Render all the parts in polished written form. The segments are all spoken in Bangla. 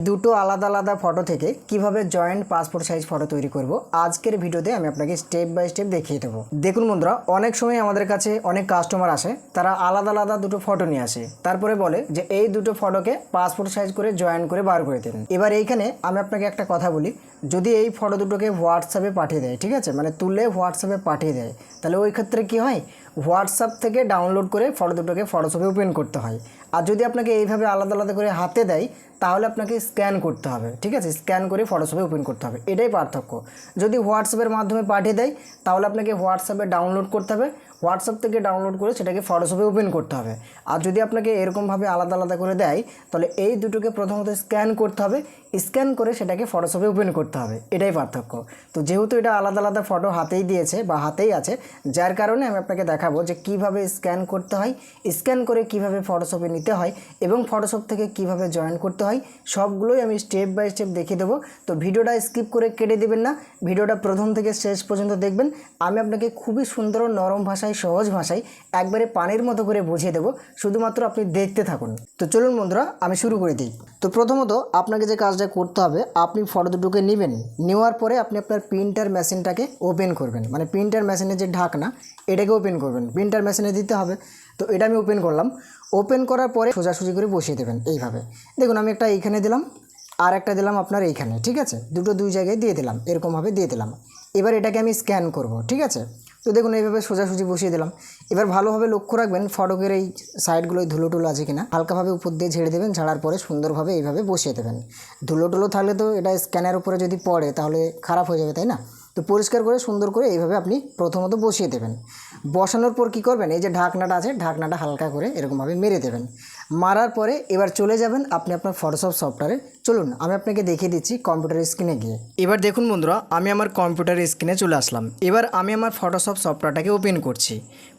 দুটো আলাদা আলাদা ফটো থেকে কিভাবে জয়েন্ট পাসপোর্ট সাইজ ফটো তৈরি করব আজকের ভিডিওতে আমি আপনাকে স্টেপ বাই স্টেপ দেখিয়ে দেবো। দেখুন বন্ধুরা, অনেক সময় আমাদের কাছে অনেক কাস্টমার আসে, তারা আলাদা আলাদা দুটো ফটো নিয়ে আসে, তারপরে বলে যে এই দুটো ফটোকে পাসপোর্ট সাইজ করে জয়েন করে বার করে দিন। এবার এইখানে আমি আপনাকে একটা কথা বলি, যদি এই ফটো দুটোকে হোয়াটসঅ্যাপে পাঠিয়ে দেয়, ঠিক আছে, মানে তুলে হোয়াটসঅ্যাপে পাঠিয়ে দেয়, তাহলে ওই ক্ষেত্রে কী হয়, হোয়াটসঅ্যাপ থেকে ডাউনলোড করে ফটো দুটোকে ফটোশপে ওপেন করতে হয়। আর যদি আপনাকে এইভাবে আলাদা আলাদা করে হাতে দেয় তাহলে আপনাকে স্ক্যান করতে হবে, ঠিক আছে, স্ক্যান করে ফটোশপে ওপেন করতে হবে, এটাই পার্থক্য। যদি হোয়াটসঅ্যাপের মাধ্যমে পাঠিয়ে দেয় তাহলে আপনাকে হোয়াটসঅ্যাপে ডাউনলোড করতে হবে, হোয়াটসঅ্যাপ থেকে ডাউনলোড করে সেটাকে ফটোশপে ওপেন করতে হবে। আর যদি আপনাকে এরকমভাবে আলাদা আলাদা করে দেয় তাহলে এই দুটোকে প্রথমত স্ক্যান করতে হবে, স্ক্যান করে সেটাকে ফটোশপে ওপেন করতে হবে, এটাই পার্থক্য। তো যেহেতু এটা আলাদা আলাদা ফটো হাতেই দিয়েছে বা হাতেই আছে, যার কারণে আমি আপনাকে দেখাবো যে কিভাবে স্ক্যান করতে হয়, স্ক্যান করে কিভাবে ফটোশপে নিতে হয় এবং ফটোশপ থেকে কিভাবে জয়েন করতে হয়, সবগুলোই আমি স্টেপ বাই স্টেপ দেখিয়ে দেবো। তো ভিডিওটা স্কিপ করে কেটে দেবেন না, ভিডিওটা প্রথম থেকে শেষ পর্যন্ত দেখবেন। আমি আপনাকে খুবই সুন্দর নরম ভাষায়, সহজ ভাষায় একবারে পানির মতো করে বুঝিয়ে দেবো, শুধুমাত্র আপনি দেখতে থাকুন। তো চলুন বন্ধুরা, আমি শুরু করে দিই। তো প্রথমত আপনাকে যে কাজটা করতে হবে, আপনি ফটো দুটোকে নেবেন, নেওয়ার পরে আপনি আপনার প্রিন্টার মেশিনটাকে ওপেন করবেন, মানে প্রিন্টার মেশিনের যে ঢাকনা এটাকে ওপেন করবেন, প্রিন্টার মেশিনে দিতে হবে। তো এটা আমি ওপেন করলাম, ওপেন করার পরে সোজাসুজি করে বসিয়ে দেবেন এইভাবে। দেখুন আমি একটা এইখানে দিলাম আর একটা দিলাম আপনার এইখানে, ঠিক আছে, দুটো দুই জায়গায় দিয়ে দিলাম, এরকমভাবে দিয়ে দিলাম। এবার এটাকে আমি স্ক্যান করব, ঠিক আছে। তো দেখুন এইভাবে সোজাসুজি বসিয়ে দিলাম। এবার ভালোভাবে লক্ষ্য রাখবেন ফটোকের এই সাইডগুলোয় ধুলো টুলো আছে কিনা, হালকাভাবে উপর দিয়ে ঝেড়ে দেবেন, ঝাড়ার পরে সুন্দরভাবে এইভাবে বসিয়ে দেবেন। ধুলো টুলো থাকলে তো এটা স্ক্যানের উপরে যদি পড়ে তাহলে খারাপ হয়ে যাবে, তাই না? তো পরিষ্কার করে সুন্দর করে এইভাবে আপনি প্রথমত বসিয়ে দেবেন। বসানোর পর কী করবেন, এই যে ঢাকনাটা আছে ঢাকনাটা হালকা করে এরকমভাবে মেরে দেবেন। মারার পরে এবার চলে যাবেন আপনি আপনার ফটোশপ সফটওয়্যারে। চলুন আমি আপনাকে দেখিয়ে দিচ্ছি কম্পিউটার স্ক্রিনে গিয়ে। এবার দেখুন বন্ধুরা, আমি আমার কম্পিউটার স্ক্রিনে চলে আসলাম। এবার আমি আমার ফটোশপ সফটওয়্যারটাকে ওপেন করছি।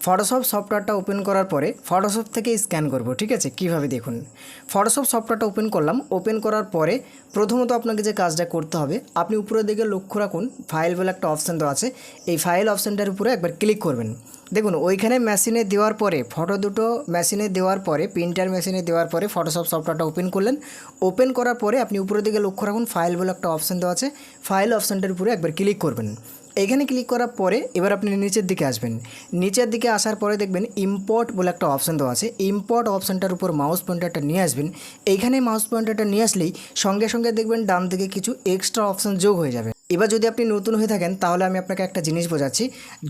ফটোশপ সফটওয়্যারটা ওপেন করার পরে ফটোশপ থেকে স্ক্যান করব, ঠিক আছে, কীভাবে দেখুন। ফটোশপ সফটওয়্যারটা ওপেন করলাম, ওপেন করার পরে প্রথমত আপনাকে যে কাজটা করতে হবে, আপনি উপরের দিকে লক্ষ্য রাখুন, ফাইল বলে একটা অপশান দেওয়া আছে, এই ফাইল অপশানটার উপরে একবার ক্লিক করবেন। দেখুন ওইখানে মেশিনে দেওয়ার পরে ফটো দুটো মেশিনে দেওয়ার পরে, প্রিন্টার মেশিনে দেওয়ার পরে ফটোশপ সফটওয়্যারটা ওপেন করলেন। ওপেন করার পরে আপনি উপরের দিকে লক্ষ্য রাখুন, ফাইল বলে একটা অপশান দেওয়া আছে, ফাইল অপশানটার উপরে একবার ক্লিক করবেন। এইখানে ক্লিক করার পরে এবার আপনি নিচের দিকে আসবেন। নিচের দিকে আসার পরে দেখবেন ইম্পোর্ট বলে একটা অপশান দেওয়া আছে, ইম্পোর্ট অপশানটার উপর মাউস পয়েন্টারটা নিয়ে আসবেন। এইখানে মাউস পয়েন্টারটা নিয়ে আসলেই সঙ্গে সঙ্গে দেখবেন ডান দিকে কিছু এক্সট্রা অপশান যোগ হয়ে যাবে। এবার যদি আপনি নতুন হয়ে থাকেন তাহলে আমি আপনাকে একটা জিনিস বোঝাচ্ছি,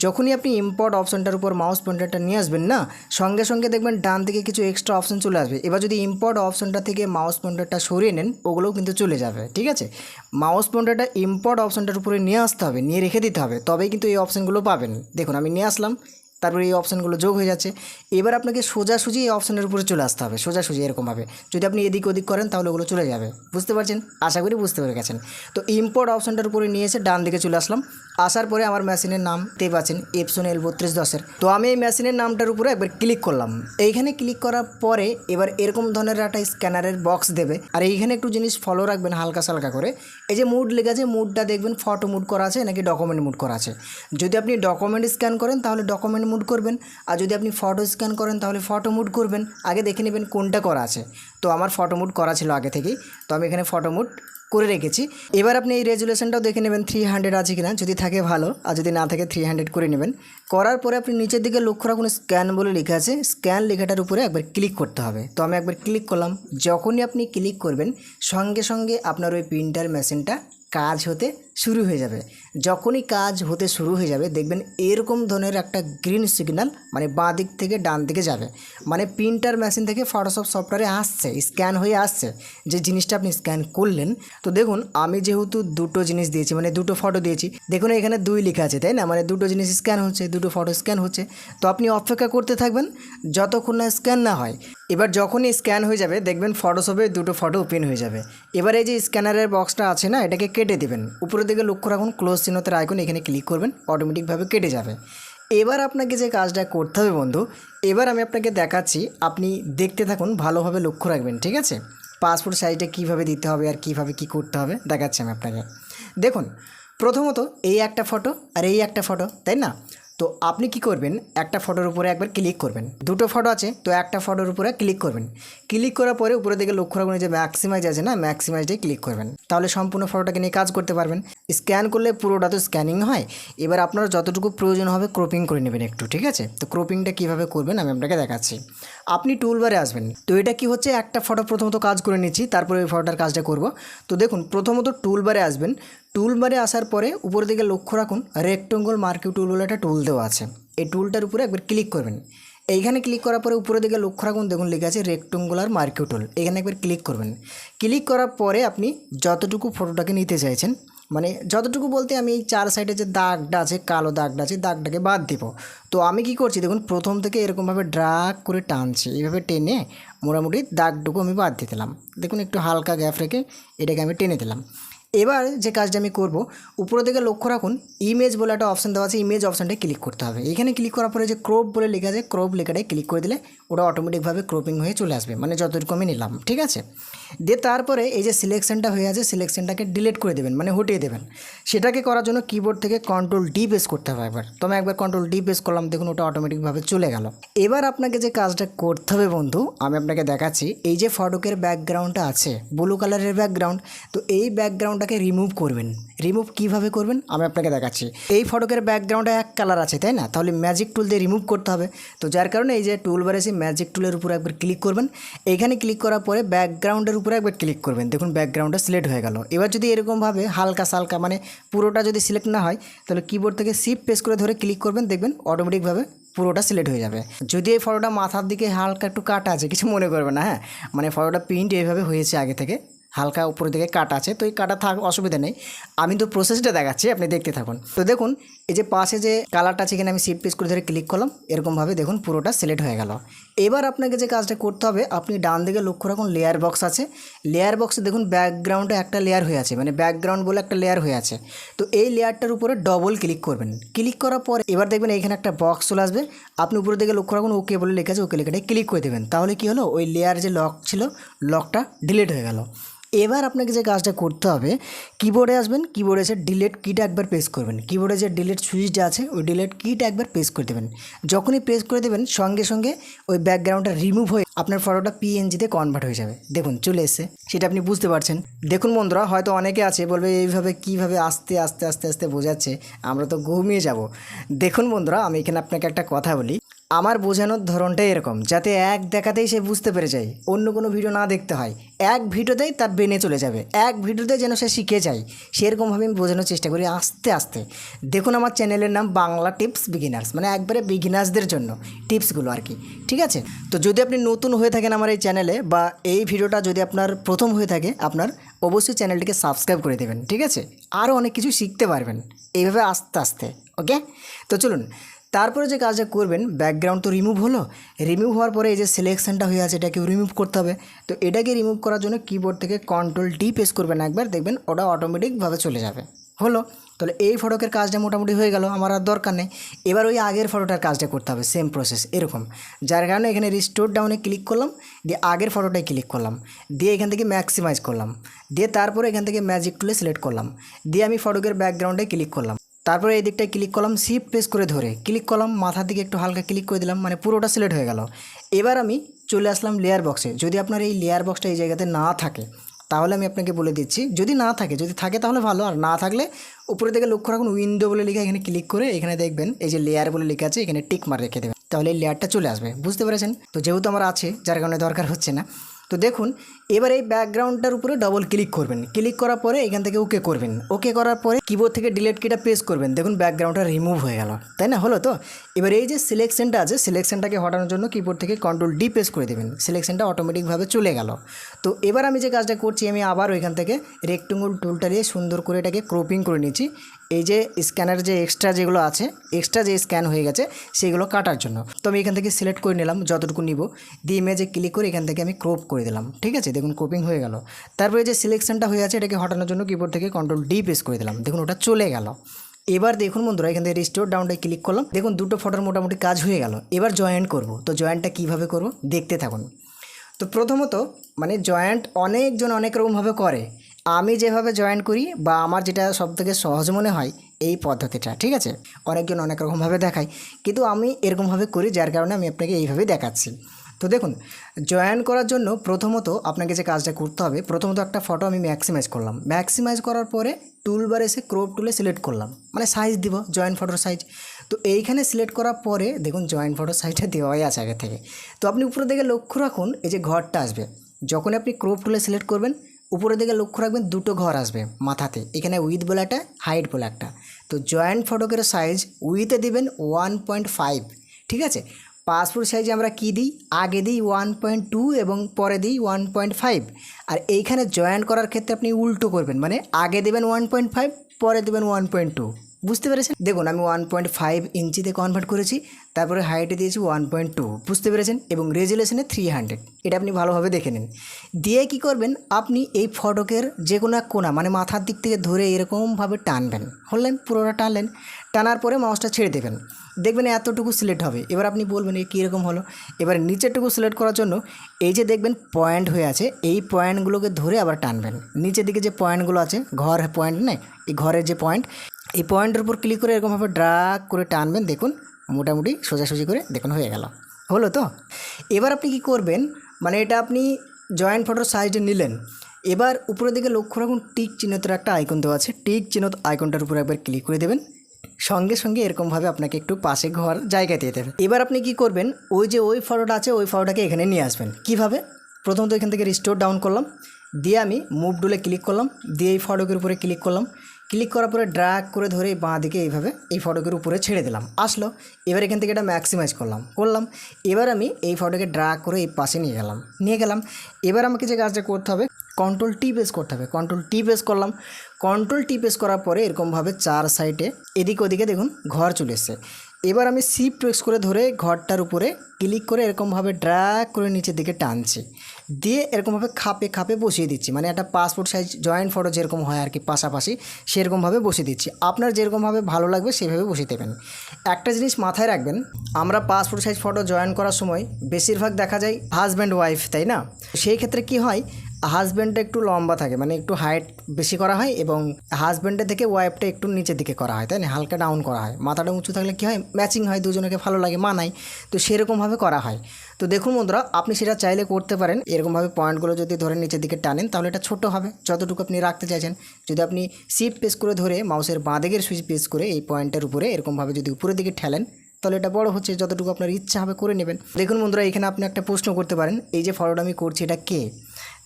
যখনই আপনি ইম্পোর্ট অপশানটার উপর মাউস পয়েন্টারটা নিয়ে আসবেন না, সঙ্গে সঙ্গে দেখবেন ডান দিকে কিছু এক্সট্রা অপশান চলে আসবে। এবার যদি ইম্পোর্ট অপশানটা থেকে মাউস পয়েন্টারটা সরিয়ে নেন, ওগুলোও কিন্তু চলে যাবে, ঠিক আছে। মাউস পয়েন্টারটা ইম্পোর্ট অপশানটার উপরে নিয়ে আসতে হবে, নিয়ে রেখে দিতে হবে, তবেই কিন্তু এই অপশানগুলো পাবেন। দেখুন আমি নিয়ে আসলাম, তারপরে এই অপশানগুলো যোগ হয়ে যাচ্ছে। এবার আপনাকে সোজাসুজি এই অপশানের উপরে চলে আসতে হবে, সোজাসুজি এরকমভাবে। যদি আপনি এদিক ওদিক করেন তাহলে ওগুলো চলে যাবে, বুঝতে পারছেন? আশা করি বুঝতে পেরে গেছেন। তো ইম্পোর্ট অপশানটার উপরে নিয়ে এসে ডান দিকে চলে আসলাম। আসার পরে আমার মেশিনের নাম দেখতে পাচ্ছেন, এপসন L3210-এর। তো আমি এই মেশিনের নামটার উপরে একবার ক্লিক করলাম। এইখানে ক্লিক করার পরে এবার এরকম ধরনের একটা স্ক্যানারের বক্স দেবে। আর এইখানে একটু জিনিস ফলো রাখবেন হালকা সালকা করে, এই যে মুড লেগে আছে, মুডটা দেখবেন ফটো মুড করা আছে নাকি ডকুমেন্ট মুড করা আছে। যদি আপনি ডকুমেন্ট স্ক্যান করেন তাহলে ডকুমেন্ট মুড করবেন, আর যদি আপনি ফটো স্ক্যান করেন তাহলে ফটো মুড করবেন। আগে দেখে নেবেন কোনটা করা আছে। তো আমার ফটো মুড করা ছিল আগে থেকেই, তো আমি এখানে ফটো মুড করে রেখেছি। এবার আপনি এই রেজুলেশনটাও দেখে নেবেন 300 আছে কিনা, যদি থাকে ভালো, আর যদি না থাকে 300 করে নেবেন। করার পরে আপনি নিচের দিকে লক্ষ্য রাখুন, স্ক্যান বলে লেখা আছে, স্ক্যান লেখাটার উপরে একবার ক্লিক করতে হবে। তো আমি একবার ক্লিক করলাম। যখনই আপনি ক্লিক করবেন সঙ্গে সঙ্গে আপনার ওই প্রিন্টার মেশিনটা কাজ হতে শুরু হয়ে যাবে। যখনই কাজ হতে শুরু হয়ে যাবে দেখবেন এরকম ধরনের একটা গ্রিন সিগন্যাল, মানে বাঁ দিক থেকে ডান দিকে যাবে, মানে প্রিন্টার মেশিন থেকে ফটোশপ সফটওয়্যারে আসছে, স্ক্যান হয়ে আসছে যে জিনিসটা আপনি স্ক্যান করলেন। তো দেখুন আমি যেহেতু দুটো জিনিস দিয়েছি, মানে দুটো ফটো দিয়েছি, দেখুন এখানে 2 লেখা আছে, তাই না, মানে দুটো জিনিস স্ক্যান হচ্ছে, দুটো ফটো স্ক্যান হচ্ছে। তো আপনি অপেক্ষা করতে থাকবেন যতক্ষণ না স্ক্যান না হয়। এবার যখনই স্ক্যান হয়ে যাবে দেখবেন ফটোশপে দুটো ফটো ওপেন হয়ে যাবে। এবার এই যে স্ক্যানারের বক্সটা আছে না, এটাকে কেটে দেবেন। উপরের দিকে লক্ষ্য রাখুন, ক্লোজ চিহ্নতের আইকন, এখানে ক্লিক করবেন, অটোমেটিকভাবে কেটে যাবে। এবার আপনাকে যে কাজটা করতে হবে বন্ধু, এবার আমি আপনাকে দেখাচ্ছি, আপনি দেখতে থাকুন, ভালোভাবে লক্ষ্য রাখবেন, ঠিক আছে। পাসপোর্ট সাইজটা কীভাবে দিতে হবে আর কীভাবে কী করতে হবে দেখাচ্ছি আমি আপনাকে। দেখুন প্রথমত এই একটা ফটো আর এই একটা ফটো, তাই না। তো তো আপনি কি করবেন, একটা ফটোর উপরে একবার ক্লিক করবেন, দুটো ফটো আছে তো একটা ফটোর উপরে ক্লিক করবেন। ক্লিক করার পরে উপরে দিকে লক্ষ্য রাখুন যে ম্যাক্সিমাইজ আছে না, ম্যাক্সিমাইজে ক্লিক করবেন, তাহলে সম্পূর্ণ ফটোটাকে নিয়ে কাজ করতে পারবেন। স্ক্যান করলে পুরোটা তো স্ক্যানিং হয়, এবার আপনার যতটুকু প্রয়োজন হবে ক্রপিং করে নেবেন একটু, ঠিক আছে। তো ক্রপিংটা কীভাবে করবেন আমি আপনাকে দেখাচ্ছি। আপনি টুলবারে আসবেন, তো এটা কি হচ্ছে, একটা ফটো প্রথমত কাজ করে নিচ্ছি, তারপরে ওই ফটোটার কাজটা করব। তো দেখুন প্রথমত টুলবারে আসবেন, টুলবারে আসার পরে উপরের দিকে লক্ষ্য রাখুন রেক্টেঙ্গল মার্কিং টুল বলে একটা টুল দেওয়া আছে, এই টুলটার উপরে একবার ক্লিক করবেন। এইখানে ক্লিক করার পরে উপরের দিকে লক্ষ্য রাখুন, দেখুন লেখা আছে রেক্টেঙ্গুলার মার্কিং টুল, এখানে একবার ক্লিক করবেন। ক্লিক করার পরে আপনি যতটুকু ফটোটাকে নিতে চাইছেন, মানে যতটুকু বলতে আমি এই 4 সাইডে যে দাগটা আছে, কালো দাগটা আছে, দাগটাকে বাদ দিব। তো আমি কি করছি দেখুন, প্রথম থেকে এরকমভাবে ড্রাগ করে টানছি, এইভাবে টেনে মোটামুটি দাগটুকু আমি বাদ দিয়ে দিলাম। দেখুন একটু হালকা গ্যাপ রেখে এটাকে আমি টেনে দিলাম। এবার যে কাজটা আমি করব, উপরের দিকে লক্ষ্য রাখুন ইমেজ বলে একটা অপশান দেওয়া আছে, ইমেজ অপশানটায় ক্লিক করতে হবে। এখানে ক্লিক করার পরে যে ক্রপ বলে লেখা আছে, ক্রপ লেখাটায় ক্লিক করে দিলে ওটা অটোমেটিকভাবে ক্রপিং হয়ে চলে আসবে, মানে যতটুকু আমি নিলাম, ঠিক আছে। দিয়ে তারপরে এই যে সিলেকশনটা হয়ে আছে, সিলেকশনটাকে ডিলিট করে দেবেন, মানে হটিয়ে দেবেন। সেটাকে করার জন্য কিবোর্ড থেকে কন্ট্রোল-D প্রেস করতে হবে একবার। তো আমি একবার কন্ট্রোল-D প্রেস করলাম, দেখুন ওটা অটোমেটিকভাবে চলে গেল। এবার আপনাকে যে কাজটা করতে হবে বন্ধু, আমি আপনাকে দেখাচ্ছি। এই যে ফটোকের ব্যাকগ্রাউন্ডটা আছে, ব্লু কালারের ব্যাকগ্রাউন্ড, তো এই ব্যাকগ্রাউন্ডটাকে রিমুভ করবেন। রিমুভ কিভাবে করবেন আমি আপনাকে দেখাচ্ছি। এই ফটোকের ব্যাকগ্রাউন্ডে এক কালার আছে তাই না, তাহলে ম্যাজিক টুল দিয়ে রিমুভ করতে হবে। তো যার কারণে এই যে টুলবারে এসে ম্যাজিক টুলের উপরে একবার ক্লিক করবেন। এইখানে ক্লিক করার পরে ব্যাকগ্রাউন্ডের উপরে একবার ক্লিক করবেন, দেখুন ব্যাকগ্রাউন্ডটা সিলেক্ট হয়ে গেল। এবার যদি এরকমভাবে হালকা সালকা মানে পুরোটা যদি সিলেক্ট না হয়, তাহলে কিবোর্ড থেকে শিফট প্রেস করে ধরে ক্লিক করবেন, দেখবেন অটোমেটিকভাবে পুরোটা সিলেক্ট হয়ে যাবে। যদি এই ফটোটা মাথার দিকে হালকা একটু কাটা আছে, কিছু মনে করবে না, হ্যাঁ, মানে ফটোটা প্রিন্ট এইভাবে হয়েছে আগে থেকে, হালকা উপরের দিকে কাটা আছে, তো এই কাটা থাক অসুবিধা নেই। আমি তো প্রসেসটা দেখাচ্ছি, আপনি দেখতে থাকুন। তো দেখুন এই যে পাশে যে কালারটা আছে, এখানে আমি শিফট প্রেস করে ধরে ক্লিক করলাম, এরকমভাবে দেখুন পুরোটা সিলেক্ট হয়ে গেল। এবার আপনাকে যে কাজটা করতে হবে, আপনি ডান দিকে লক্ষ্য রাখুন লেয়ার বক্স আছে, লেয়ার বক্সে দেখুন ব্যাকগ্রাউন্ডে একটা লেয়ার হয়ে আছে, মানে ব্যাকগ্রাউন্ড বলে একটা লেয়ার হয়ে আছে। তো এই লেয়ারটার উপরে ডবল ক্লিক করবেন। ক্লিক করার পর এবার দেখবেন এইখানে একটা বক্স চলে আসবে, আপনি উপরের দিকে লক্ষ্য রাখুন ওকে বলে লেখা আছে, ওকে লেখাটায় ক্লিক করে দেবেন। তাহলে কি হলো, ওই লেয়ার যে লক ছিল, লকটা ডিলিট হয়ে গেল। এবার আপনাকে যে কাজটা করতে হবে, কিবোর্ডে আসবেন, কিবোর্ডে এসে ডিলিট কিটা একবার প্রেস করবেন। কিবোর্ডে যে ডিলিট সুইচটা আছে, ওই ডিলিট কিটা একবার প্রেস করে দেবেন। যখনই প্রেস করে দেবেন, সঙ্গে সঙ্গে ওই ব্যাকগ্রাউন্ডটা রিমুভ হয়ে আপনার ফটোটা পিএনজিতে কনভার্ট হয়ে যাবে। দেখুন চলে এসে, সেটা আপনি বুঝতে পারছেন। দেখুন বন্ধুরা, হয়তো অনেকে আছে বলবে এইভাবে কীভাবে আস্তে আস্তে আস্তে আস্তে বোঝাচ্ছে, আমরা তো ঘুমিয়ে যাব। দেখুন বন্ধুরা, আমি এখানে আপনাকে একটা কথা বলি, আমার বোঝানোর ধরনটাই এরকম, যাতে এক দেখাতেই সে বুঝতে পেরে যায়, অন্য কোনো ভিডিও না দেখতে হয়, এক ভিডিওতেই তার ব্রেনে চলে যাবে, এক ভিডিওতে যেন সে শিখে যায়, সেরকমভাবে আমি বোঝানোর চেষ্টা করি আস্তে আস্তে। দেখুন আমার চ্যানেলের নাম বাংলা টিপস বিগিনার্স, মানে একবারে বিগিনার্সদের জন্য টিপসগুলো আর কি, ঠিক আছে। তো যদি আপনি নতুন হয়ে থাকেন আমার এই চ্যানেলে, বা এই ভিডিওটা যদি আপনার প্রথম হয়ে থাকে, আপনার অবশ্যই চ্যানেলটিকে সাবস্ক্রাইব করে দেবেন, ঠিক আছে। আরও অনেক কিছু শিখতে পারবেন এইভাবে আস্তে আস্তে, ওকে। তো চলুন, তারপরে যে কাজটা করবেন, ব্যাকগ্রাউন্ড তো রিমুভ হলো, রিমুভ হওয়ার পরে এই যে সিলেকশনটা হয়ে আছে, এটাকে রিমুভ করতে হবে। তো এটাকে রিমুভ করার জন্য কিবোর্ড থেকে কন্ট্রোল-D প্রেস করবেন একবার, দেখবেন ওটা অটোমেটিকভাবে চলে যাবে। হলো, তাহলে এই ফটোকের কাজটা মোটামুটি হয়ে গেল, আমার আর দরকার নেই। এবার ওই আগের ফটোটার কাজটা করতে হবে, সেম প্রসেস এরকম। যার কারণে এখানে রিস্টোর ডাউনে ক্লিক করলাম, দিয়ে আগের ফটোটায় ক্লিক করলাম, দিয়ে এখান থেকে ম্যাক্সিমাইজ করলাম, দিয়ে তারপরে এখান থেকে ম্যাজিক টুলে সিলেক্ট করলাম, দিয়ে আমি ফটোকের ব্যাকগ্রাউন্ডে ক্লিক করলাম। তারপরে এই দিকটায় ক্লিক করলাম, শিফট প্রেস করে ধরে ক্লিক করলাম, মাথার দিকে একটু হালকা ক্লিক করে দিলাম, মানে পুরোটা সিলেক্ট হয়ে গেল। এবার আমি চলে আসলাম লেয়ার বক্সে। যদি আপনার এই লেয়ার বক্সটা এই জায়গাতে না থাকে, তাহলে আমি আপনাকে বলে দিচ্ছি, যদি না থাকে, যদি থাকে তাহলে ভালো, আর না থাকলে উপরে থেকে লক্ষ্য রাখুন উইন্ডো বলে লেখা, এখানে ক্লিক করে এখানে দেখবেন এই যে লেয়ার বলে লেখা আছে, এখানে টিক মার রেখে দেবেন, তাহলে এই লেয়ারটা চলে আসবে। বুঝতে পেরেছেন? তো যেহেতু আমার আছে, যার কারণে দরকার হচ্ছে না। তো দেখুন এবার এই ব্যাকগ্রাউন্ডটার উপরে ডবল ক্লিক করবেন, ক্লিক করার পরে এখান থেকে ওকে করবেন, ওকে করার পরে কিবোর্ড থেকে ডিলিট কিটা প্রেস করবেন, দেখুন ব্যাকগ্রাউন্ডটা রিমুভ হয়ে গেল, তাই না? হলো তো। এবার এই যে সিলেকশনটা আছে, সিলেকশনটাকে হটানোর জন্য কিবোর্ড থেকে কন্ট্রোল-D প্রেস করে দেবেন, সিলেকশনটা অটোমেটিকভাবে চলে গেল। তো এবার আমি যে কাজটা করছি, আমি আবার ওইখান থেকে রেক্টেঙ্গল টুলটা দিয়ে সুন্দর করে এটাকে ক্রপিং করে নিচ্ছি। এই যে স্ক্যানার যে এক্সট্রা যেগুলো আছে, এক্সট্রা যে স্ক্যান হয়ে গেছে সেগুলো কাটার জন্য। তো আমি এখান থেকে সিলেক্ট করে নিলাম যতটুকু নিব, দিয়ে ইমেজে ক্লিক করে এখান থেকে আমি ক্রপ করে দিলাম, ঠিক আছে। দেখুন ক্রপিং হয়ে গেল। তারপরে যে সিলেকশনটা হয়ে আছে, এটাকে হটানোর জন্য কিবোর্ড থেকে কন্ট্রোল-D প্রেস করে দিলাম, দেখুন ওটা চলে গেল। এবার দেখুন বন্ধুরা, এখান থেকে রিস্টোর ডাউনটায় ক্লিক করলাম, দেখুন দুটো ফটোর মোটামুটি কাজ হয়ে গেল। এবার জয়েন্ট করব। তো জয়েন্টটা কীভাবে করব দেখতে থাকুন। তো প্রথমত মানে জয়েন্ট অনেকজন অনেক রকমভাবে করে, আমি যেভাবে জয়েন্ট করি বা আমার যেটা সবথেকে সহজ মনে হয়, এই পদ্ধতিটা, ঠিক আছে। অনেকজন অনেক রকমভাবে দেখায়, কিন্তু আমি এরকমভাবে করি, যার কারণে আমি আপনাকে এইভাবেই দেখাচ্ছি। তো দেখুন, জয়েন করার জন্য প্রথমত আপনাকে যে কাজটা করতে হবে, প্রথমত একটা ফটো আমি ম্যাক্সিমাইজ করলাম। ম্যাক্সিমাইজ করার পরে টুলবার এসে ক্রপ টুলে সিলেক্ট করলাম, মানে সাইজ দিব, জয়েন ফটোর সাইজ। তো এইখানে সিলেক্ট করার পরে দেখুন জয়েন ফটোর সাইজটা দেওয়াই আছে আগে থেকে। তো আপনি উপরের দিকে লক্ষ্য রাখুন, এই যে ঘরটা আসবে, যখন আপনি ক্রপ টুলে সিলেক্ট করবেন উপরের দিকে লক্ষ্য রাখবেন দুটো ঘর আসবে মাথাতে, এখানে উইথ বলে একটা, হাইট বলে একটা। তো জয়েন্ট ফটোকের সাইজ উইথে দিবেন 1.5, ঠিক আছে। পাসপোর্ট সাইজে আমরা কি দিই, আগে দিই 1.2 এবং পরে দিই 1.5। আর এইখানে জয়েন করার ক্ষেত্রে আপনি উল্টো করবেন, মানে আগে দেবেন 1.5, পরে দেবেন 1.2। বুঝতে পেরেছেন? দেখুন আমি 1.5 ইঞ্চিতে কনভার্ট করেছি, তারপরে হাইটে দিয়েছি 1.2, বুঝতে পেরেছেন? এবং রেজুলেশনে 300, এটা আপনি ভালোভাবে দেখে নিন। দিয়ে কি করবেন, আপনি এই ফটোকের যে কোনো এক কোণা, মানে মাথার দিক থেকে ধরে এরকমভাবে টানবেন, হলেন পুরোটা টানলেন। টানার পরে মাউসটা ছেড়ে দেবেন, দেখবেন এতটুকু সিলেক্ট হবে। এবার আপনি বলবেন এই কীরকম হলো। এবার নিচেরটুকু সিলেক্ট করার জন্য এই যে দেখবেন পয়েন্ট হয়ে আছে, এই পয়েন্টগুলোকে ধরে আবার টানবেন। নিচের দিকে যে পয়েন্টগুলো আছে, ঘর পয়েন্ট নেই, এই ঘরের যে পয়েন্ট, এই পয়েন্টের উপর ক্লিক করে এরকমভাবে ড্রাগ করে টানবেন। দেখুন মোটামুটি সোজাসুজি করে দেখুন হয়ে গেল, হলো তো। এবার আপনি কি করবেন, মানে এটা আপনি জয়েন্ট ফটোর সাইজে নিলেন। এবার উপরের দিকে লক্ষ্য রাখুন, টিক চিহ্নটার একটা আইকন দেওয়া আছে, টিক চিহ্ন আইকনটার উপর একবার ক্লিক করে দেবেন। সঙ্গে সঙ্গে এরকমভাবে আপনাকে একটু পাশে ঘর জায়গা দিয়ে দেবে। এবার আপনি কি করবেন, ওই ফটোটা আছে, ওই ফটোটাকে এখানে নিয়ে আসবেন। কিভাবে, প্রথমত এখান থেকে রিস্টোর ডাউন করলাম, দিয়ে আমি মুভ টুলে ক্লিক করলাম, দিয়ে এই ফটোকের উপরে ক্লিক করলাম। ক্লিক করার পরে ড্র্যাগ করে ধরে বাঁ দিকে এইভাবে এই ফটোকের উপরে ছেড়ে দিলাম, আসলো। এবার এখান থেকে এটা ম্যাক্সিমাইজ করলাম। এবার আমি এই ফটোকে ড্র্যাগ করে এই পাশে নিয়ে গেলাম। এবার আমাকে যে কাজটা করতে হবে, কন্ট্রোল টি প্রেস করতে হবে। কন্ট্রোল টি প্রেস করলাম। কন্ট্রোল টি প্রেস করার পরে এরকমভাবে চার সাইডে এদিক ওদিকে দেখুন ঘর চলে এসছে। এবার আমি শিফট প্রেস করে ধরে ঘরটার উপরে ক্লিক করে এরকমভাবে ড্র্যাগ করে নিচের দিকে টানছি, দিয়ে এরকমভাবে খাপে বসিয়ে দিচ্ছি। মানে একটা পাসপোর্ট সাইজ জয়েন্ট ফটো যেরকম হয় আর কি পাশাপাশি, সেরকমভাবে বসিয়ে দিচ্ছি। আপনার যেরকমভাবে ভালো লাগবে সেভাবে বসিয়ে দেবেন। একটা জিনিস মাথায় রাখবেন, আমরা পাসপোর্ট সাইজ ফটো জয়েন করার সময় বেশিরভাগ দেখা যায় হাজব্যান্ড ওয়াইফ, তাই না? সেই ক্ষেত্রে কি হয়, হাজব্যান্ডটা একটু লম্বা থাকে, মানে একটু হাইট বেশি করা হয়, এবং হাজব্যান্ডের থেকে ওয়াইফটা একটু নিচের দিকে করা হয়, তাই না? হালকা ডাউন করা হয়। মাথাটা উঁচু থাকলে কী হয়, ম্যাচিং হয়, দুজনকে ভালো লাগে, মানায়। তো সেরকমভাবে করা হয়। তো দেখুন বন্ধুরা, আপনি সেটা চাইলে করতে পারেন। এরকমভাবে পয়েন্টগুলো যদি ধরে নিচের দিকে টানেন তাহলে এটা ছোটো হবে, যতটুকু আপনি রাখতে চাইছেন। যদি আপনি শিফট প্রেস করে ধরে মাউসের বাঁ দিকের সুইচ প্রেস করে এই পয়েন্টের উপরে এরকমভাবে যদি উপরের দিকে ঠেলেন, তাহলে এটা বড় হচ্ছে, যতটুকু আপনার ইচ্ছা হবে করে নেবেন। দেখুন বন্ধুরা, এখানে আপনি একটা প্রশ্ন করতে পারেন, এই যে ফটোটা আমি করছি এটা কে?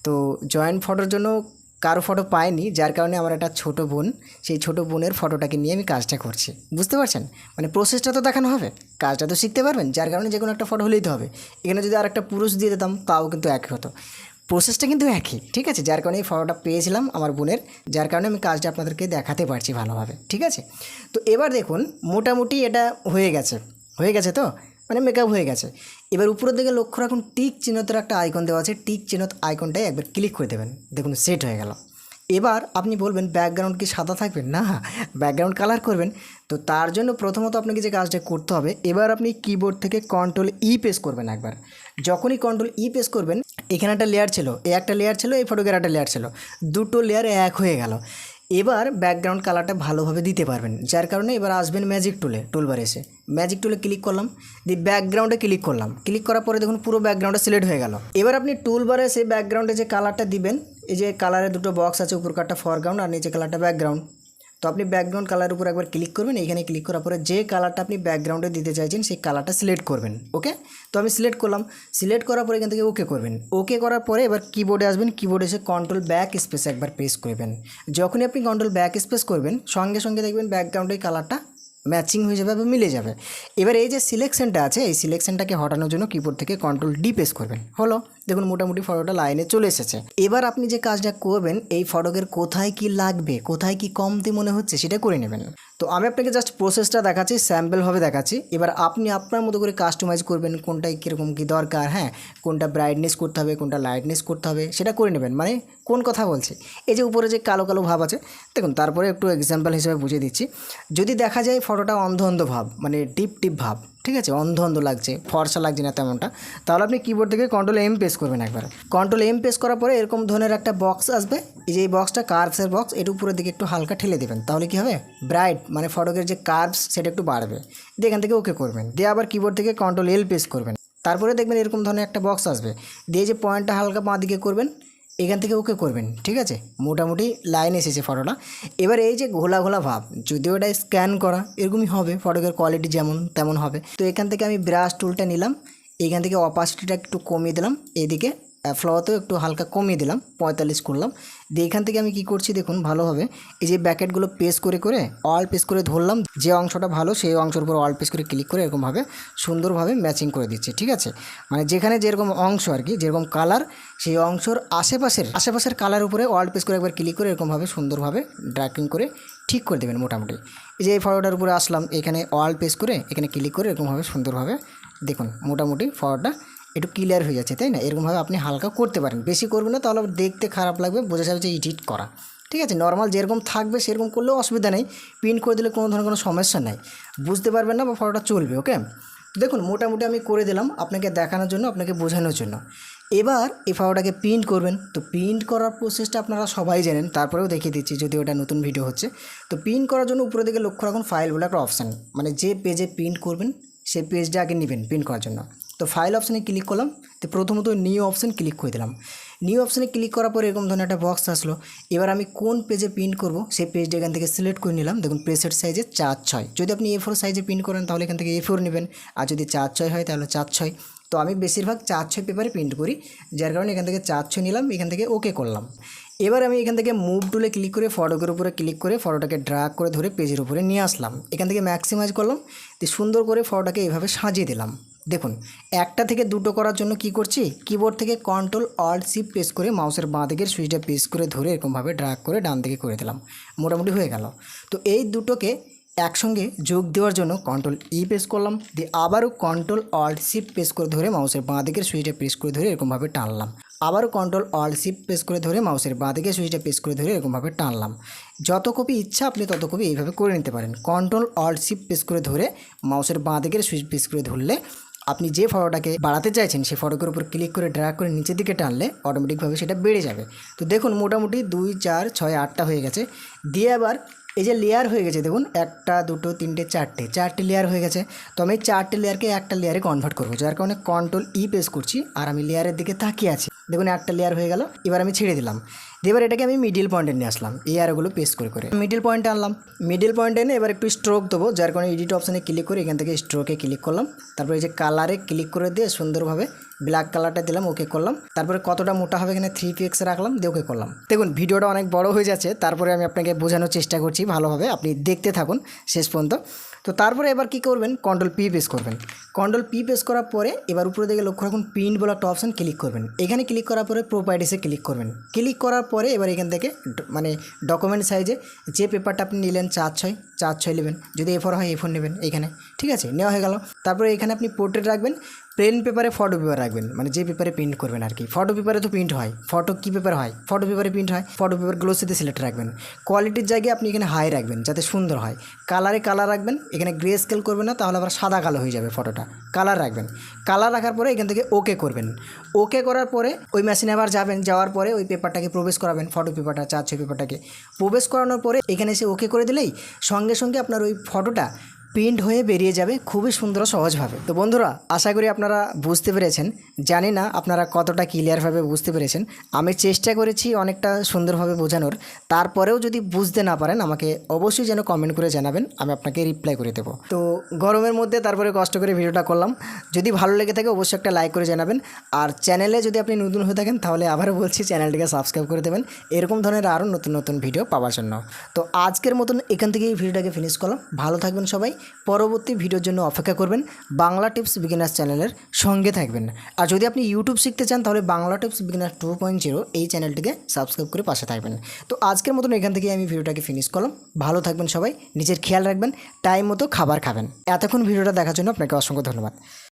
তো জয়েন্ট ফটোর জন্য কারো ফটো পাইনি, যার কারণে আমার একটা ছোটো বোন, সেই ছোটো বোনের ফটোটাকে নিয়ে আমি কাজটা করছি। বুঝতে পারছেন? মানে প্রসেসটা তো দেখানো হবে, কাজটা তো শিখতে পারবেন, যার কারণে যে কোনো একটা ফটো হলেই তো হবে। এখানে যদি আর একটা পুরুষ দিয়ে দিতাম তাও কিন্তু একই হতো, প্রসেসটা কিন্তু একই, ঠিক আছে? যার কারণে এই ফটোটা পেয়েছিলাম আমার বোনের, যার কারণে আমি কাজটা আপনাদেরকে দেখাতে পারছি ভালোভাবে, ঠিক আছে? তো এবার দেখুন মোটামুটি এটা হয়ে গেছে তো, মানে মেকআপ হয়ে গেছে। এবার উপরের দিকে লক্ষ্য রাখুন, টিক চিহ্নতের একটা আইকন দেওয়া আছে, টিক চিহ্ন আইকনটায় একবার ক্লিক করে দেবেন। দেখুন সেট হয়ে গেল। এবার আপনি বলবেন ব্যাকগ্রাউন্ড কি সাদা থাকবে? না, ব্যাকগ্রাউন্ড কালার করবেন। তো তার জন্য প্রথমত আপনাকে যে কাজটা করতে হবে, এবার আপনি কিবোর্ড থেকে কন্ট্রোল ই প্রেস করবেন একবার। যখনই কন্ট্রোল ই প্রেস করবেন, এখানে একটা লেয়ার ছিল, একটা লেয়ার ছিল, এই ফটোগ্রাফ একটা লেয়ার ছিল, দুটো লেয়ার এক হয়ে গেল। এবার ব্যাকগ্রাউন্ড কালারটা ভালোভাবে দিতে পারবেন, যার কারণে এবার আসবেন ম্যাজিক টুলে, টুলবার এসে ম্যাজিক টুলে ক্লিক করলাম, দিয়ে ব্যাকগ্রাউন্ডে ক্লিক করলাম। ক্লিক করার পরে দেখুন পুরো ব্যাকগ্রাউন্ডটা সিলেক্ট হয়ে গেল। এবার আপনি টুলবারে এসে ব্যাকগ্রাউন্ডে যে কালারটা দিবেন, এই যে কালারের দুটো বক্স আছে, উপর কালারটা ফরগ্রাউন্ড আর নিচে কালারটা ব্যাকগ্রাউন্ড। তো আপনি ব্যাকগ্রাউন্ড কালার উপর একবার ক্লিক করবেন। এইখানে ক্লিক করার পরে যে কালারটা আপনি ব্যাকগ্রাউন্ডে দিতে চাইছেন সেই কালারটা সিলেক্ট করবেন। ওকে, তো আমি সিলেক্ট করলাম। সিলেক্ট করার পরে এখান থেকে ওকে করবেন। ওকে করার পরে এবার কিবোর্ডে আসবেন, কিবোর্ডে এসে কন্ট্রোল ব্যাক স্পেস একবার প্রেস করবেন। যখনই আপনি কন্ট্রোল ব্যাক স্পেস করবেন, সঙ্গে সঙ্গে দেখবেন ব্যাকগ্রাউন্ডের কালারটা ম্যাচিং হয়ে যাবে বা মিলে যাবে। এবার এই যে সিলেকশনটা আছে, এই সিলেকশনটাকে হটানোর জন্য কিবোর্ড থেকে কন্ট্রোল ডি প্রেস করবেন। হলো, দেখুন মোটামুটি ফটোটা লাইনে চলে এসেছে। এবার আপনি যে কাজটা করবেন, এই ফটোকের কোথায় কি লাগবে, কোথায় কি কমতি মনে হচ্ছে সেটা করে নেবেন। তো আমি আপনাকে জাস্ট প্রসেসটা দেখাচ্ছি, স্যাম্পলভাবে দেখাচ্ছি। এবার আপনি আপনার মতো করে কাস্টমাইজ করবেন, কোনটায় কীরকম কী দরকার, হ্যাঁ, কোনটা ব্রাইটনেস করতে হবে, কোনটা লাইটনেস করতে হবে, সেটা করে নেবেন। মানে কোন কথা বলছি, এই যে উপরে যে কালো কালো ভাব আছে দেখুন, তারপরে একটু এক্সাম্পল হিসেবে বুঝিয়ে দিচ্ছি। যদি দেখা যায় ফটোটা অন্ধ ভাব, মানে ডিপ ভাব, ঠিক আছে, অন্ধ অন্ধ লাগছে, ফর্সা লাগছে না তেমনটা, তাহলে আপনি কিবোর্ড থেকে কন্ট্রোল এম প্রেস করবেন একবার। কন্ট্রোল এম প্রেস করার পরে এরকম ধরনের একটা বক্স আসবে, এই যে এই বক্সটা কার্ভসের বক্স, এর উপরের দিকে একটু হালকা ঠেলে দেবেন, তাহলে কী হবে ব্রাইট মানে ফটোকের যে কার্ভস সেটা একটু বাড়বে। দিয়ে এখান থেকে ওকে করবেন, দিয়ে আবার কিবোর্ড থেকে কন্ট্রোল এল প্রেস করবেন, তারপরে দেখবেন এরকম ধরনের একটা বক্স আসবে, দিয়ে যে পয়েন্টটা হালকা বাঁ দিকে করবেন, এখান থেকে ওকে করবেন। ঠিক আছে, মোটামুটি লাইন এসেছে ফটোটা। এবার এই যে ঘোলা ঘোলা ভাব, যদিও এটা স্ক্যান করা এরকমই হবে, ফটোকের কোয়ালিটি যেমন তেমন হবে। তো এখান থেকে আমি ব্রাশ টুলটা নিলাম, এখান থেকে অপাসিটিটা একটু কমিয়ে দিলাম, এদিকে ফ্লোতেও একটু হালকা কমিয়ে দিলাম, 45 করলাম। দিয়ে এখান থেকে আমি কি করছি দেখুন ভালোভাবে, এই যে ব্যাকেটগুলো পেস্ট করে করে অল পেস্ট করে ধরলাম, যে অংশটা ভালো সেই অংশের উপর অল পেস্ট করে ক্লিক করে এরকমভাবে সুন্দরভাবে ম্যাচিং করে দিচ্ছি। ঠিক আছে, মানে যেখানে যেরকম অংশ আর কি, যেরকম কালার সেই অংশর আশেপাশের কালার উপরে অল পেস্ট করে একবার ক্লিক করে এরকমভাবে সুন্দরভাবে ড্র্যাগিং করে ঠিক করে দেবেন মোটামুটি। এই যে এই ফটোটার উপরে আসলাম, এখানে অল পেস্ট করে এখানে ক্লিক করে এরকমভাবে সুন্দরভাবে দেখুন মোটামুটি ফটোটা একটু ক্লিয়ার হয়ে যাচ্ছে, তাই না? এরকমভাবে আপনি হালকা করতে পারেন, বেশি করবেন না তাহলে দেখতে খারাপ লাগবে, বোঝা যাবে যে এডিট করা। ঠিক আছে, নর্মাল যেরকম থাকবে সেরকম করলেও অসুবিধা নেই, প্রিন্ট করে দিলে কোনো ধরনের কোনো সমস্যা নাই, বুঝতে পারবেন না বা ফটোটা চলবে। ওকে, দেখুন মোটামুটি আমি করে দিলাম আপনাকে দেখানোর জন্য, আপনাকে বোঝানোর জন্য। এবার এই ফটোটাকে প্রিন্ট করবেন। তো প্রিন্ট করার প্রসেসটা আপনারা সবাই জানেন, তারপরেও দেখিয়ে দিচ্ছি যদি ওটা নতুন ভিডিও হচ্ছে। তো প্রিন্ট করার জন্য উপরে দিকে লক্ষ্য রাখুন ফাইল বলে একটা অপশান, মানে যে পেজে প্রিন্ট করবেন সেই পেজটা আগে নেবেন প্রিন্ট করার জন্য। তো ফাইল অপশানে ক্লিক করলাম, তো প্রথমত নিউ অপশান ক্লিক করে দিলাম। নিউ অপশানে ক্লিক করার পরে এরকম ধরনের একটা বক্স আসলো। এবার আমি কোন পেজে প্রিন্ট করব সেই পেজটা এখান থেকে সিলেক্ট করে নিলাম। দেখুন প্রেসের সাইজে 4:6, যদি আপনি A4 সাইজে প্রিন্ট করেন তাহলে এখান থেকে A4 নেবেন, আর যদি 4:6 হয় তাহলে 4:6। তো আমি বেশিরভাগ 4:6 পেপারে প্রিন্ট করি, যার কারণে এখান থেকে 4:6 নিলাম, এখান থেকে ওকে করলাম। এবার আমি এখান থেকে মুভ টুলে ক্লিক করে ফটোকের উপরে ক্লিক করে ফটোটাকে ড্র্যাগ করে ধরে পেজের উপরে নিয়ে আসলাম, এখান থেকে ম্যাক্সিমাইজ করলাম, দিয়ে সুন্দর করে ফটোটাকে এইভাবে সাজিয়ে দিলাম। দেখুন একটা থেকে দুটো করার জন্য কি করছি, কিবোর্ড থেকে কন্ট্রোল অল্ট শিফট প্রেস করে মাউসের বাঁ দিকের সুইচটা প্রেস করে ধরে এরকমভাবে ড্র্যাগ করে ডান দিকে করে দিলাম, মোটামুটি হয়ে গেল। তো এই দুটোকে একসঙ্গে যোগ দেওয়ার জন্য কন্ট্রোল ই প্রেস করলাম, দিয়ে আবারও কন্ট্রোল অল্ট শিফট প্রেস করে ধরে মাউসের বাঁ দিকের সুইচটা প্রেস করে ধরে এরকমভাবে টানলাম, আবারও কন্ট্রোল অল্ট শিফট প্রেস করে ধরে মাউসের বাঁ দিকের সুইচটা প্রেস করে ধরে এরকমভাবে টানলাম। যত কপি ইচ্ছা আপনি তত কপি এইভাবে করে নিতে পারেন। কন্ট্রোল অল্ট শিফট প্রেস করে ধরে মাউসের বাঁ দিকের সুইচ প্রেস করে ধরলে আপনি যে ফটোটাকে বাড়াতে চাইছেন সেই ফটোকের উপর ক্লিক করে ড্র্যাগ করে নিচের দিকে টানলে অটোমেটিকভাবে সেটা বেড়ে যাবে। তো দেখুন মোটামুটি 2, 4, 6, 8টা হয়ে গেছে। দিয়ে আবার এই যে লেয়ার হয়ে গেছে দেখুন 1, 2, 3, 4টে লেয়ার হয়ে গেছে। তো আমি 4টে লেয়ারকে একটা লেয়ারে কনভার্ট করবো, যার কারণে কন্ট্রোল ই প্রেস করছি আর আমি লেয়ারের দিকে তাকিয়ে আছি। দেখুন একটা লেয়ার হয়ে গেল, এবার আমি ছেড়ে দিলাম। এবার এটাকে আমি মিডিল পয়েন্টে নিয়ে আসলাম, এই আরগুলো পেস্ট করে করে মিডিল পয়েন্টে আনলাম। মিডিল পয়েন্টে এনে এবার একটু স্ট্রোক দেবো, যার কারণে এডিট অপশানে ক্লিক করে এখান থেকে স্ট্রোকে ক্লিক করলাম, তারপরে এই যে কালারে ক্লিক করে দিয়ে সুন্দরভাবে ব্ল্যাক কালারটা দিলাম, ওকে করলাম। তারপরে কতটা মোটা হবে এখানে 3px রাখলাম, দিয়ে ওকে করলাম। দেখুন ভিডিওটা অনেক বড় হয়ে যাচ্ছে, তারপরে আমি আপনাকে বোঝানোর চেষ্টা করছি ভালোভাবে, আপনি দেখতে থাকুন শেষ পর্যন্ত। তো তারপরে এবার কি করবেন, কন্ট্রোল পি প্রেস করবেন। কন্ট্রোল পি প্রেস করার পরে এবার উপরে দিকে লক্ষ্য রাখুন প্রিন্ট বলে একটা অপশান ক্লিক করবেন, এখানে ক্লিক করার পরে প্রপার্টিসে ক্লিক করবেন। ক্লিক করার পরে এবার এখান থেকে মানে ডকুমেন্ট সাইজে যে পেপারটা আপনি নিলেন 4:6 নেবেন, যদি A4 হয় A4 নেবেন এখানে। ঠিক আছে, নেওয়া হয়ে গেল। তারপরে এখানে আপনি পোর্ট্রেট রাখবেন, প্লেন পেপারে ফটো পেপার রাখবেন, মানে যে পেপারে প্রিন্ট করবেন আর কি। ফটো পেপারে তো প্রিন্ট হয়, ফটো কী পেপার হয়, ফটো পেপারে প্রিন্ট হয়, ফটো পেপার গ্লোসিতে সিলেক্ট রাখবেন। কোয়ালিটির জায়গায় আপনি এখানে হাই রাখবেন যাতে সুন্দর হয়। কালারে কালার রাখবেন, এখানে গ্রে স্কেল করবেন না তাহলে আবার সাদা কালো হয়ে যাবে ফটোটা। কালার রাখবেন, কালার রাখার পরে এখান থেকে ওকে করবেন। ওকে করার পরে ওই মেশিনে আবার যাবেন, যাওয়ার পরে ওই পেপারটাকে প্রবেশ করাবেন, ফটো পেপারটা 4:6 পেপারটাকে প্রবেশ করানোর পরে এখানে এসে ওকে করে দিলেই সঙ্গে সঙ্গে আপনার ওই ফটোটা প্রিন্ট হয়ে বেরিয়ে যাবে খুবই সুন্দর সহজভাবে। তো বন্ধুরা আশা করি আপনারা বুঝতে পেরেছেন, জানি না আপনারা কতটা ক্লিয়ারভাবে বুঝতে পেরেছেন। আমি চেষ্টা করেছি অনেকটা সুন্দরভাবে বোঝানোর, তারপরেও যদি বুঝতে না পারেন আমাকে অবশ্যই যেন কমেন্ট করে জানাবেন, আমি আপনাকে রিপ্লাই করে দেবো। তো গরমের মধ্যে তারপরে কষ্ট করে ভিডিওটা করলাম, যদি ভালো লেগে থাকে অবশ্যই একটা লাইক করে জানাবেন। আর চ্যানেলে যদি আপনি নতুন হয়ে থাকেন তাহলে আবারও বলছি চ্যানেলটিকে সাবস্ক্রাইব করে দেবেন এরকম ধরনের আরও নতুন নতুন ভিডিও পাওয়ার জন্য। তো আজকের মতন এখান থেকে এই ভিডিওটাকে ফিনিশ করলাম। ভালো থাকবেন সবাই, পরবর্তী ভিডিওর জন্য অপেক্ষা করবেন। বাংলা টিপস বিগিনার্স চ্যানেলের সঙ্গে থাকবেন। আর যদি আপনি ইউটিউব শিখতে চান তাহলে বাংলা টিপস বিগিনার 2.0 এই চ্যানেলটিকে সাবস্ক্রাইব করে পাশে থাকবেন। তো আজকের মতন এখান থেকে আমি ভিডিওটাকে ফিনিশ করলাম। ভালো থাকবেন সবাই, নিজের খেয়াল রাখবেন, টাইম মতো খাবার খাবেন। এতক্ষণ ভিডিওটা দেখার জন্য আপনাকে অসংখ্য ধন্যবাদ।